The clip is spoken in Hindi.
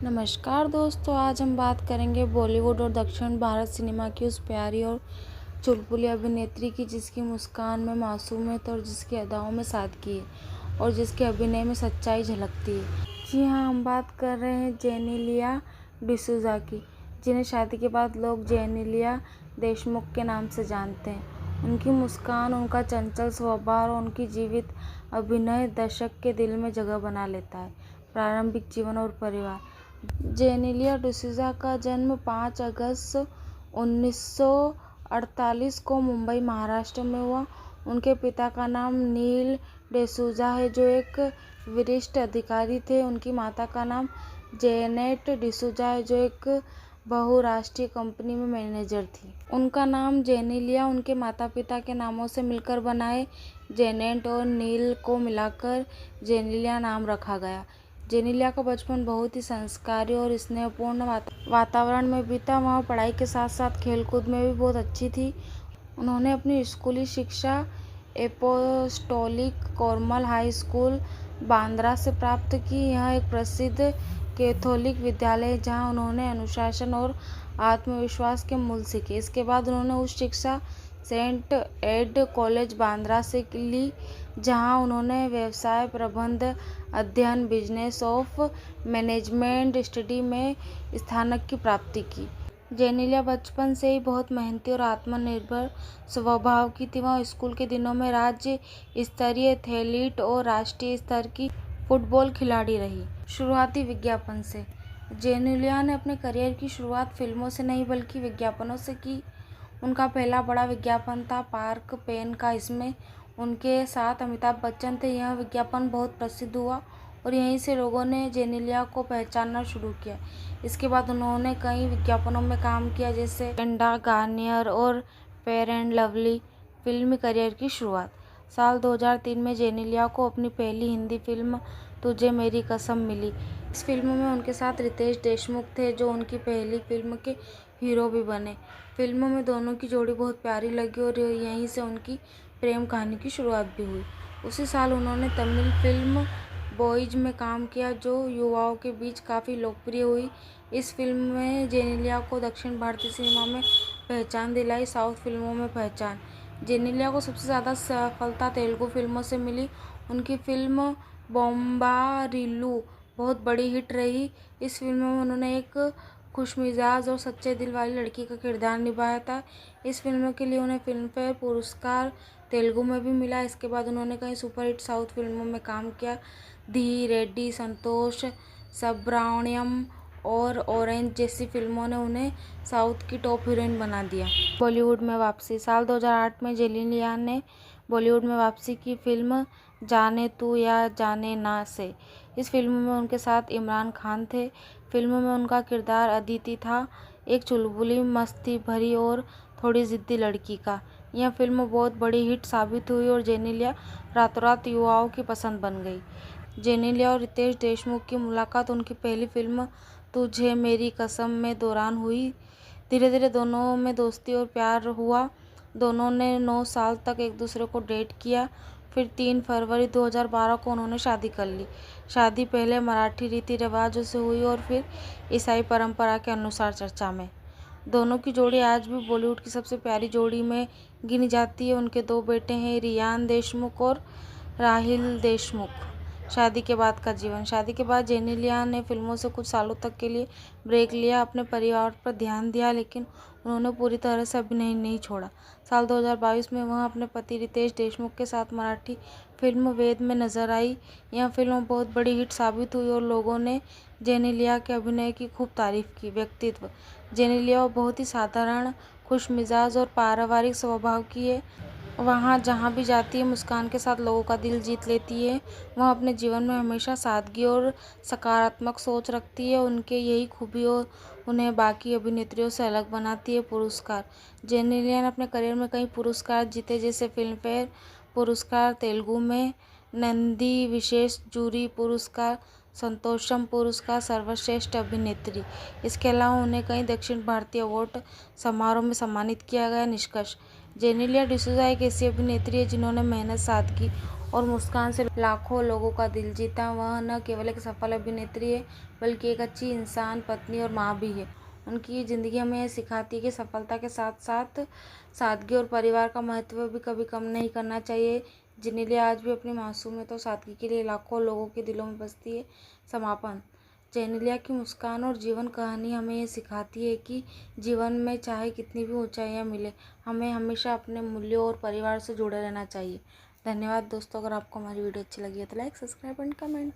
नमस्कार दोस्तों, आज हम बात करेंगे बॉलीवुड और दक्षिण भारत सिनेमा की उस प्यारी और चुलबुली अभिनेत्री की जिसकी मुस्कान में मासूमियत और जिसकी अदाओं में सादगी है और जिसके अभिनय में सच्चाई झलकती है। जी हाँ, हम बात कर रहे हैं जेनेलिया डिसूजा की, जिन्हें शादी के बाद लोग जेनेलिया देशमुख के नाम से जानते हैं। उनकी मुस्कान, उनका चंचल स्वभाव और उनकी जीवित अभिनय दर्शक के दिल में जगह बना लेता है। प्रारंभिक जीवन और परिवार। जेनेलिया डिसूजा का जन्म 5 अगस्त 1948 को मुंबई, महाराष्ट्र में हुआ। उनके पिता का नाम नील डिसूजा है, जो एक वरिष्ठ अधिकारी थे। उनकी माता का नाम जेनेट डिसूजा है, जो एक बहुराष्ट्रीय कंपनी में मैनेजर थी। उनका नाम जेनेलिया उनके माता-पिता के नामों से मिलकर बना है। जेनेट और नील को मिलाकर जेनेलिया नाम रखा गया। जेनेलिया का बचपन बहुत ही संस्कारी और स्नेहपूर्ण वातावरण में बीता। वह पढ़ाई के साथ साथ खेलकूद में भी बहुत अच्छी थी। उन्होंने अपनी स्कूली शिक्षा apostolic Carmel high school, Bandra से प्राप्त की। यह एक प्रसिद्ध कैथोलिक विद्यालय है, जहां उन्होंने अनुशासन और आत्मविश्वास के मूल सीखे। इसके बाद उन्होंने उच्च शिक्षा सेंट एड कॉलेज, बांद्रा से ली, जहां उन्होंने व्यवसाय प्रबंधन अध्ययन बिजनेस ऑफ मैनेजमेंट स्टडी में स्नातक की प्राप्ति की। जेनेलिया बचपन से ही बहुत मेहनती और आत्मनिर्भर स्वभाव की थी। वह स्कूल के दिनों में राज्य स्तरीय एथलीट और राष्ट्रीय स्तर की फुटबॉल खिलाड़ी रही। शुरुआती विज्ञापन से। जेनेलिया ने अपने करियर की शुरुआत फिल्मों से नहीं बल्कि विज्ञापनों से की। उनका पहला बड़ा विज्ञापन था पार्क पेन का। इसमें उनके साथ अमिताभ बच्चन थे। यह विज्ञापन बहुत प्रसिद्ध हुआ और यहीं से लोगों ने जेनेलिया को पहचानना शुरू किया। इसके बाद उन्होंने कई विज्ञापनों में काम किया, जैसे फेंडा, गार्नियर और फेयर एंड लवली। फिल्मी करियर की शुरुआत। साल 2003 में जेनेलिया को अपनी पहली हिंदी फिल्म तुझे मेरी कसम मिली। इस फिल्म में उनके साथ रितेश देशमुख थे, जो उनकी पहली फिल्म के हीरो भी बने। फिल्म में दोनों की जोड़ी बहुत प्यारी लगी और यहीं से उनकी प्रेम कहानी की शुरुआत भी हुई। उसी साल उन्होंने तमिल फिल्म बॉयज में काम किया, जो युवाओं के बीच काफ़ी लोकप्रिय हुई। इस फिल्म में जेनेलिया को दक्षिण भारतीय सिनेमा में पहचान दिलाई। साउथ फिल्मों में पहचान। जेनेलिया को सबसे ज़्यादा सफलता तेलुगु फिल्मों से मिली। उनकी फिल्म बोम्बारिल्लू बहुत बड़ी हिट रही। इस फिल्म में उन्होंने एक खुशमिजाज और सच्चे दिल वाली लड़की का किरदार निभाया था। इस फिल्म के लिए उन्हें फिल्मफेयर पुरस्कार तेलुगु में भी मिला। इसके बाद उन्होंने कई सुपरहिट साउथ फिल्मों में काम किया। धी रेड्डी, संतोष सुब्रमण्यम और ऑरेंज जैसी फिल्मों ने उन्हें साउथ की टॉप हीरोइन बना दिया। बॉलीवुड में वापसी। साल 2008 में जेनेलिया ने बॉलीवुड में वापसी की फिल्म जाने तू या जाने ना से। इस फिल्म में उनके साथ इमरान खान थे। फिल्म में उनका किरदार अदिति था, एक चुलबुली, मस्ती भरी और थोड़ी जिद्दी लड़की का। यह फिल्म बहुत बड़ी हिट साबित हुई और जेनेलिया रातों रात युवाओं की पसंद बन गई। जेनेलिया और रितेश देशमुख की मुलाकात उनकी पहली फिल्म तुझे मेरी कसम में दौरान हुई। धीरे धीरे दोनों में दोस्ती और प्यार हुआ। दोनों ने 9 साल तक एक दूसरे को डेट किया। फिर 3 फरवरी 2012 को उन्होंने शादी कर ली। शादी पहले मराठी रीति रिवाजों से हुई और फिर ईसाई परंपरा के अनुसार चर्चा में। दोनों की जोड़ी आज भी बॉलीवुड की सबसे प्यारी जोड़ी में गिनी जाती है। उनके 2 बेटे हैं, रियान देशमुख और राहिल देशमुख। शादी के बाद का जीवन। शादी के बाद जेनेलिया ने फिल्मों से कुछ सालों तक के लिए ब्रेक लिया, अपने परिवार पर ध्यान दिया, लेकिन उन्होंने पूरी तरह से अभिनय नहीं छोड़ा। साल 2022 में वह अपने पति रितेश देशमुख के साथ मराठी फिल्म वेद में नजर आई। यह फिल्म बहुत बड़ी हिट साबित हुई और लोगों ने जेनेलिया के अभिनय की खूब तारीफ की। व्यक्तित्व। जेनेलिया बहुत ही साधारण, खुशमिजाज और पारिवारिक स्वभाव की है। वहाँ जहाँ भी जाती है मुस्कान के साथ लोगों का दिल जीत लेती है। वह अपने जीवन में हमेशा सादगी और सकारात्मक सोच रखती है। उनके यही खूबी और उन्हें बाकी अभिनेत्रियों से अलग बनाती है। पुरस्कार। जेनेलिया ने अपने करियर में कई पुरस्कार जीते, जैसे फिल्मफेयर पुरस्कार तेलुगु में, नंदी विशेष जूरी पुरस्कार, संतोषम पुरस्कार सर्वश्रेष्ठ अभिनेत्री। इसके अलावा उन्हें कई दक्षिण भारतीय अवार्ड समारोह में सम्मानित किया गया। निष्कर्ष। जेनेलिया डिसूजा एक ऐसी अभिनेत्री है जिन्होंने मेहनत, सादगी और मुस्कान से लाखों लोगों का दिल जीता। वह न केवल एक सफल अभिनेत्री है बल्कि एक अच्छी इंसान, पत्नी और माँ भी है। उनकी ज़िंदगी हमें यह सिखाती है कि सफलता के साथ साथ सादगी और परिवार का महत्व भी कभी कम नहीं करना चाहिए। जेनेलिया आज भी अपनी मासूमियत और सादगी के लिए लाखों लोगों के दिलों में बसती है। समापन। जेनेलिया की मुस्कान और जीवन कहानी हमें ये सिखाती है कि जीवन में चाहे कितनी भी ऊंचाइयां मिले, हमें हमेशा अपने मूल्यों और परिवार से जुड़े रहना चाहिए। धन्यवाद दोस्तों। अगर आपको हमारी वीडियो अच्छी लगी है तो लाइक, सब्सक्राइब एंड कमेंट।